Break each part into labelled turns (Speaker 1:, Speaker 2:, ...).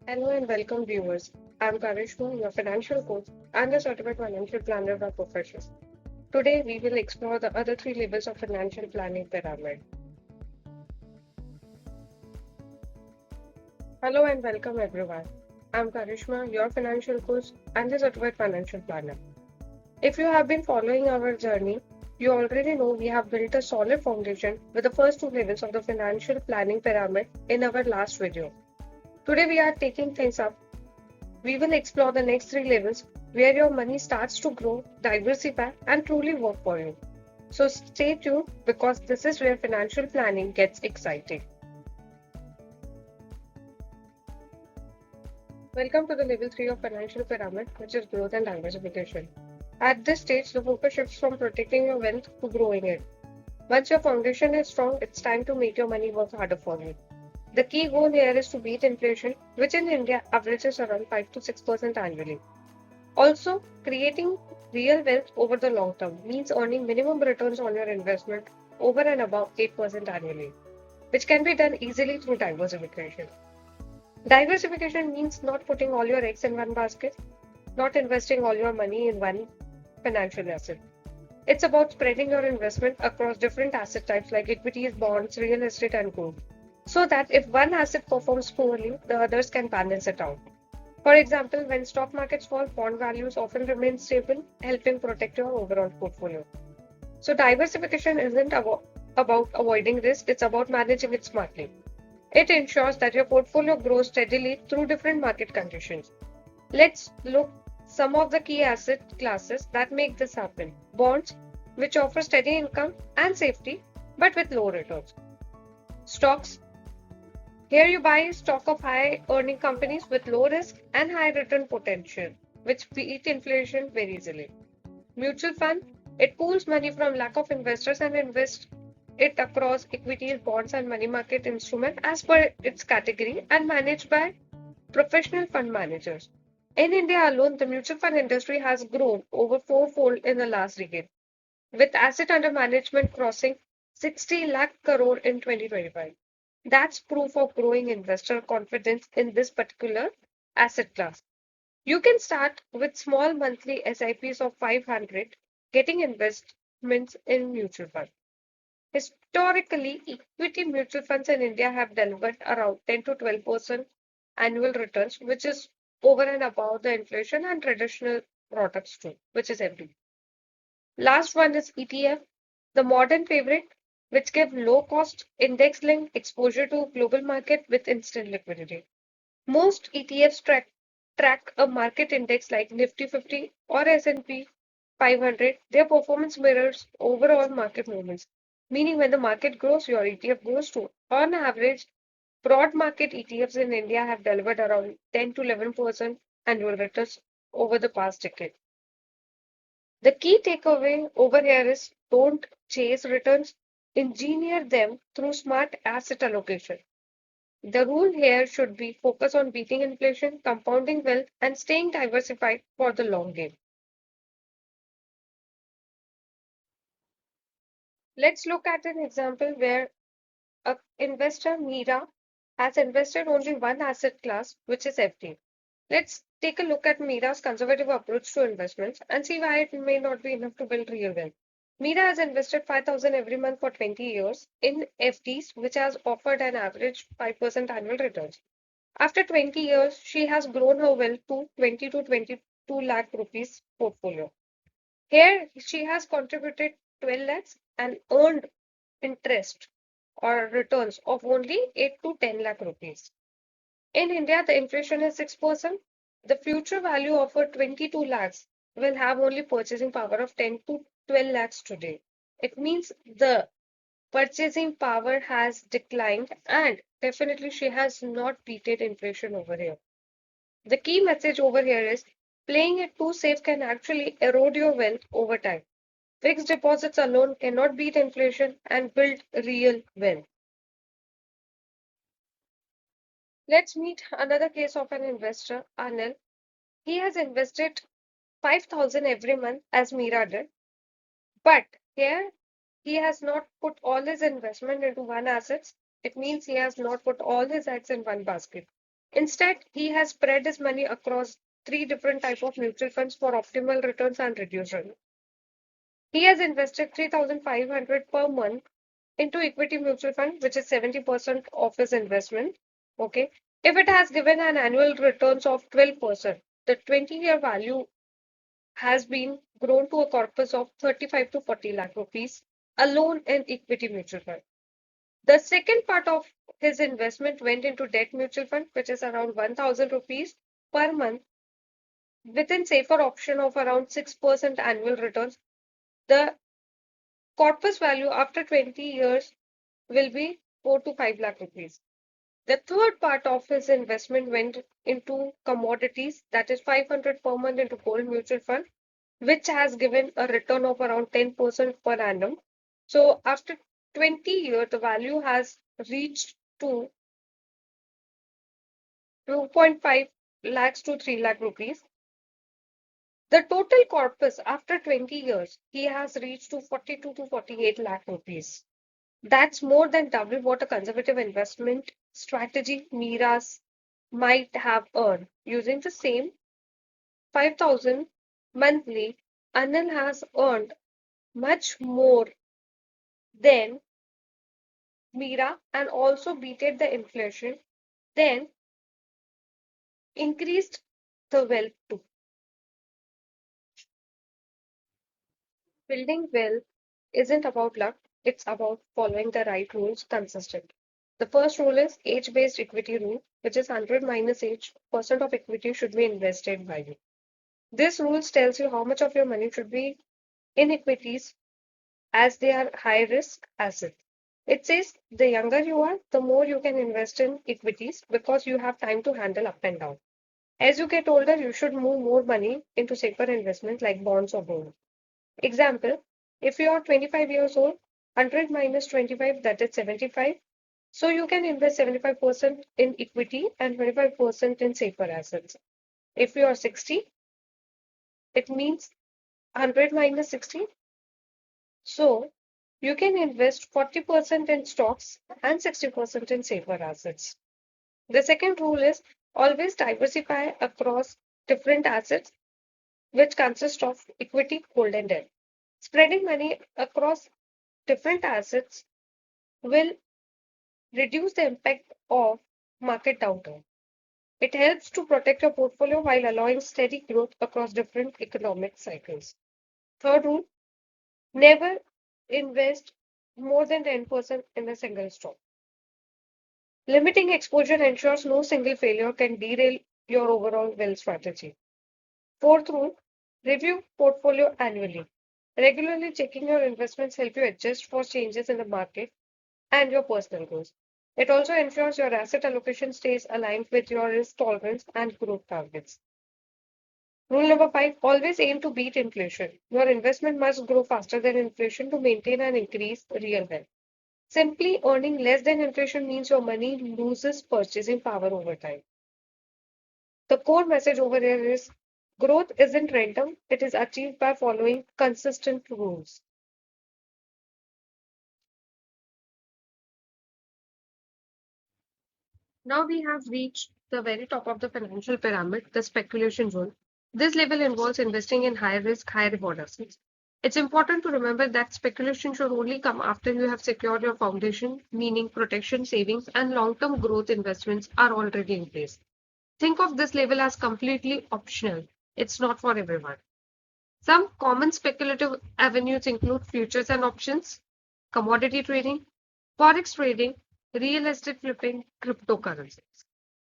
Speaker 1: Hello and welcome, viewers. I'm Karishma, your financial coach and a certified financial planner by profession. Today, we will explore the other three levels of financial planning pyramid. Hello and welcome, everyone. I'm Karishma, your financial coach and a certified financial planner. If you have been following our journey, you already know we have built a solid foundation with the first two levels of the financial planning pyramid in our last video. Today, we are taking things up. We will explore the next three levels where your money starts to grow, diversify, and truly work for you. So stay tuned because this is where financial planning gets exciting. Welcome to the level 3 of financial pyramid, which is growth and diversification. At this stage, the focus shifts from protecting your wealth to growing it. Once your foundation is strong, it's time to make your money work harder for you. The key goal here is to beat inflation, which in India averages around 5 to 6% annually. Also, creating real wealth over the long term means earning minimum returns on your investment over and above 8% annually, which can be done easily through diversification. Diversification means not putting all your eggs in one basket, not investing all your money in one financial asset. It's about spreading your investment across different asset types like equities, bonds, real estate, and gold, so that if one asset performs poorly, the others can balance it out. For example, when stock markets fall, bond values often remain stable, helping protect your overall portfolio. So, diversification isn't about avoiding risk, it's about managing it smartly. It ensures that your portfolio grows steadily through different market conditions. Let's look some of the key asset classes that make this happen. Bonds, which offer steady income and safety, but with low returns. Stocks, here you buy stock of high earning companies with low risk and high return potential, which beat inflation very easily. Mutual fund, it pools money from lack of investors and invests it across equities, bonds, and money market instruments as per its category and managed by professional fund managers. In India alone, the mutual fund industry has grown over fourfold in the last decade, with asset under management crossing 60 lakh crore in 2025. That's proof of growing investor confidence in this particular asset class. You can start with small monthly SIPs of 500, getting investments in mutual funds. Historically, equity mutual funds in India have delivered around 10 to 12% annual returns, which is over and above the inflation and traditional products too, which is FD. Last one is ETF, the modern favorite, which give low cost index linked exposure to global market with instant liquidity. Most ETFs track a market index like Nifty 50 or S&P 500. Their performance mirrors overall market movements, meaning when the market grows, your ETF grows too. On average, broad market ETFs in India have delivered around 10 to 11% annual returns over the past decade. The key takeaway over here is don't chase returns, engineer them through smart asset allocation. The rule here should be focus on beating inflation, compounding wealth, and staying diversified for the long game. Let's look at an example where a investor Meera has invested only one asset class, which is FD. Let's take a look at Meera's conservative approach to investments and see why it may not be enough to build real wealth. Meera has invested 5,000 every month for 20 years in FDs, which has offered an average 5% annual returns. After 20 years, she has grown her wealth to 20 to 22 lakh rupees portfolio. Here, she has contributed 12 lakhs and earned interest or returns of only 8 to 10 lakh rupees. In India, the inflation is 6%. The future value of her 22 lakhs will have only purchasing power of 10 to 12 lakhs today. It means the purchasing power has declined and definitely she has not beaten inflation over here. The key message over here is playing it too safe can actually erode your wealth over time. Fixed deposits alone cannot beat inflation and build real wealth. Let's meet another case of an investor, Anil. He has invested 5,000 every month as Meera did, but here he has not put all his investment into one asset. It means he has not put all his eggs in one basket. Instead, he has spread his money across three different types of mutual funds for optimal returns and reduced risk. He has invested 3,500 per month into equity mutual fund, which is 70% of his investment. Okay. If it has given an annual returns of 12%, the 20-year value has been grown to a corpus of 35 to 40 lakh rupees alone in equity mutual fund. The second part of his investment went into debt mutual fund, which is around 1,000 rupees per month within safer option of around 6% annual returns. The corpus value after 20 years will be 4 to 5 lakh rupees. The third part of his investment went into commodities, that is 500 per month into gold mutual fund, which has given a return of around 10% per annum. So after 20 years, the value has reached to 2.5 lakhs to 3 lakh rupees. The total corpus after 20 years, he has reached to 42 to 48 lakh rupees. That's more than double what a conservative investment strategy Miras might have earned. Using the same 5,000 monthly, Anil has earned much more than Mira and also beated the inflation, then increased the wealth too. Building wealth isn't about luck, it's about following the right rules consistently. The first rule is age-based equity rule, which is 100 minus age percent of equity should be invested by you. This rule tells you how much of your money should be in equities as they are high risk assets. It says the younger you are, the more you can invest in equities because you have time to handle up and down. As you get older, you should move more money into safer investments like bonds or gold. Example, if you are 25 years old, 100 minus 25, that is 75. So you can invest 75% in equity and 25% in safer assets. If you are 60, it means 100 minus 60. So you can invest 40% in stocks and 60% in safer assets. The second rule is always diversify across different assets, which consist of equity, gold, and debt. Spreading money across different assets will reduce the impact of market downturn. It helps to protect your portfolio while allowing steady growth across different economic cycles. Third rule, never invest more than 10% in a single stock. Limiting exposure ensures no single failure can derail your overall wealth strategy. Fourth rule, review portfolio annually. Regularly checking your investments help you adjust for changes in the market and your personal goals. It also ensures your asset allocation stays aligned with your risk tolerance and growth targets. Rule number 5, always aim to beat inflation. Your investment must grow faster than inflation to maintain and increase real wealth. Simply earning less than inflation means your money loses purchasing power over time. The core message over here is growth isn't random, it is achieved by following consistent rules. Now we have reached the very top of the financial pyramid, the speculation zone. This level involves investing in high risk, high reward assets. It's important to remember that speculation should only come after you have secured your foundation, meaning protection, savings, and long term growth investments are already in place. Think of this level as completely optional. It's not for everyone. Some common speculative avenues include futures and options, commodity trading, forex trading, real estate flipping, cryptocurrencies.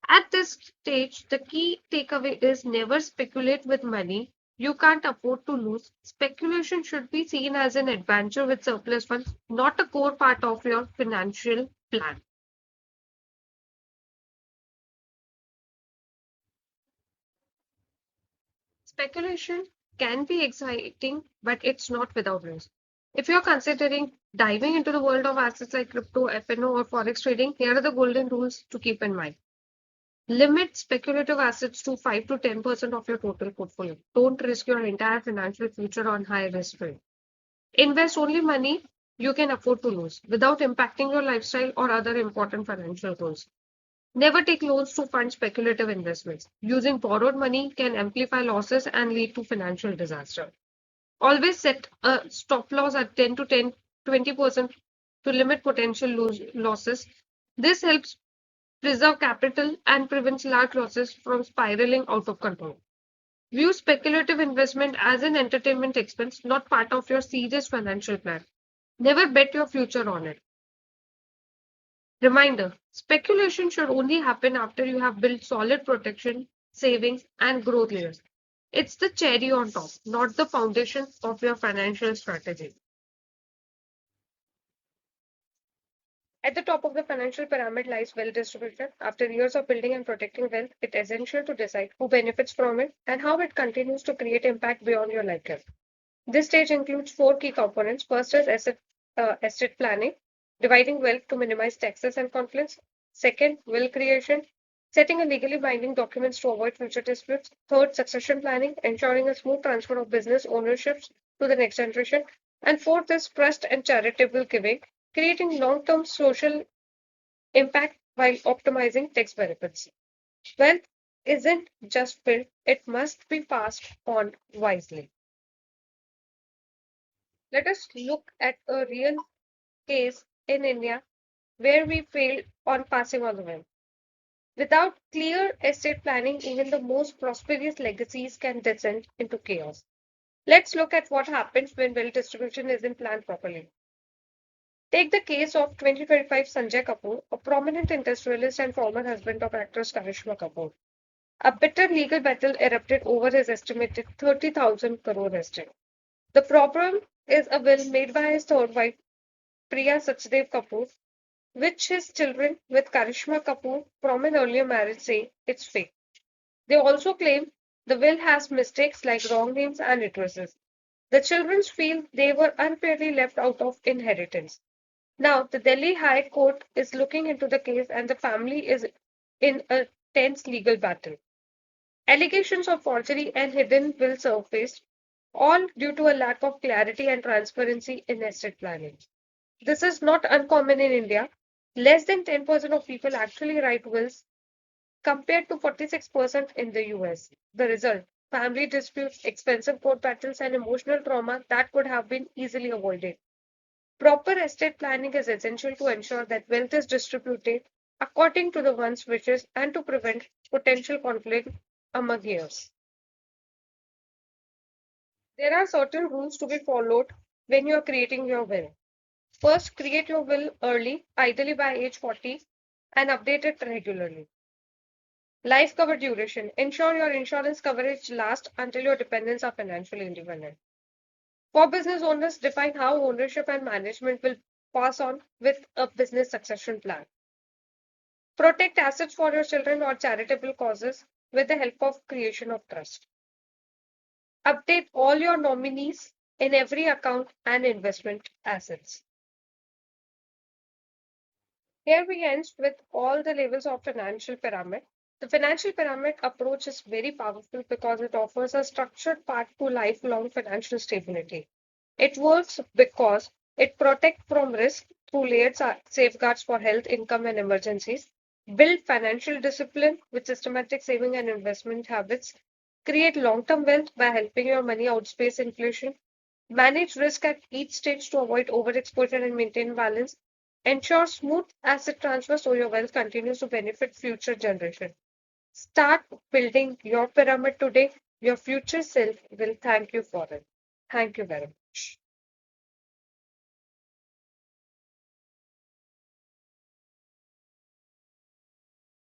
Speaker 1: At this stage, the key takeaway is never speculate with money you can't afford to lose. Speculation should be seen as an adventure with surplus funds, not a core part of your financial plan. Speculation can be exciting, but it's not without risk. If you're considering diving into the world of assets like crypto, FNO, or forex trading, here are the golden rules to keep in mind. Limit speculative assets to 5 to 10% of your total portfolio. Don't risk your entire financial future on high risk trade. Invest only money you can afford to lose without impacting your lifestyle or other important financial goals. Never take loans to fund speculative investments. Using borrowed money can amplify losses and lead to financial disaster. Always set a stop loss at 10 to 20% to limit potential losses. This helps preserve capital and prevents large losses from spiraling out of control. View speculative investment as an entertainment expense, not part of your serious financial plan. Never bet your future on it. Reminder: speculation should only happen after you have built solid protection, savings, and growth layers. It's the cherry on top, not the foundation of your financial strategy. At the top of the financial pyramid lies wealth distribution. After years of building and protecting wealth, it is essential to decide who benefits from it and how it continues to create impact beyond your lifetime. This stage includes four key components. First is estate planning, dividing wealth to minimize taxes and conflicts. Second, will creation, setting a legally binding documents to avoid future disputes. Third, succession planning, ensuring a smooth transfer of business ownerships to the next generation. And fourth is trust and charitable giving, creating long-term social impact while optimizing tax benefits. Wealth isn't just built, it must be passed on wisely. Let us look at a real case in India where we failed on passing on the wealth. Without clear estate planning, even the most prosperous legacies can descend into chaos. Let's look at what happens when wealth distribution isn't planned properly. Take the case of 2025 Sanjay Kapoor, a prominent industrialist and former husband of actress Karishma Kapoor. A bitter legal battle erupted over his estimated 30,000 crore estate. The problem is a will made by his third wife, Priya Sachdev Kapoor, which his children with Karishma Kapoor from an earlier marriage say it's fake. They also claim the will has mistakes like wrong names and addresses. The children feel they were unfairly left out of inheritance. Now, the Delhi High Court is looking into the case and the family is in a tense legal battle. Allegations of forgery and hidden will surfaced, all due to a lack of clarity and transparency in estate planning. This is not uncommon in India. Less than 10% of people actually write wills compared to 46% in the US. The result: family disputes, expensive court battles, and emotional trauma that could have been easily avoided. Proper estate planning is essential to ensure that wealth is distributed according to the one's wishes and to prevent potential conflict among heirs. There are certain rules to be followed when you are creating your will. First, create your will early, ideally by age 40, and update it regularly. Life cover duration. Ensure your insurance coverage lasts until your dependents are financially independent. For business owners, define how ownership and management will pass on with a business succession plan. Protect assets for your children or charitable causes with the help of creation of trust. Update all your nominees in every account and investment assets. Here we end with all the levels of financial pyramid. The financial pyramid approach is very powerful because it offers a structured path to lifelong financial stability. It works because it protects from risk through layered safeguards for health, income, and emergencies, build financial discipline with systematic saving and investment habits, create long-term wealth by helping your money outpace inflation, manage risk at each stage to avoid overexposure and maintain balance, ensure smooth asset transfer so your wealth continues to benefit future generations. Start building your pyramid today. Your future self will thank you for it. Thank you very much.